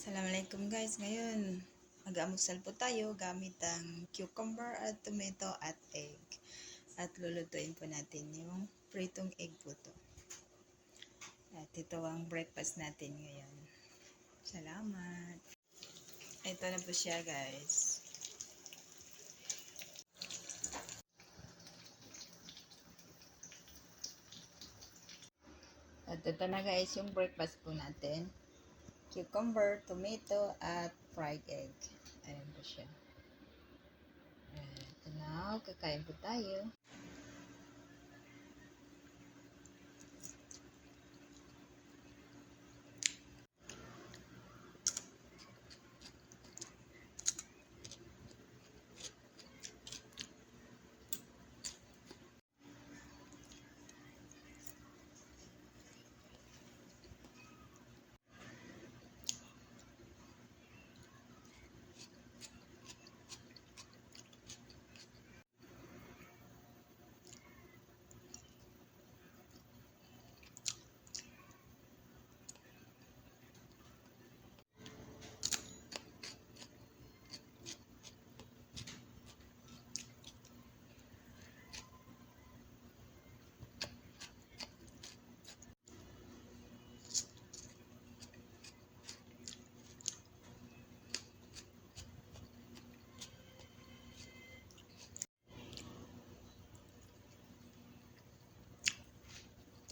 Assalamualaikum guys, ngayon mag-aamusal po tayo gamit ang cucumber at tomato at egg. At lulutuin po natin yung pritong egg po to. At ito ang breakfast natin ngayon. Salamat! Ito na po siya guys. At ito na guys yung breakfast po natin. Cucumber, tomato, at fried egg. Ayan po siya. Ito na, kakain po tayo.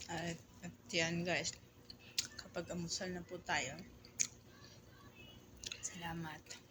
At yan guys, kapag amusal na po tayo. Salamat.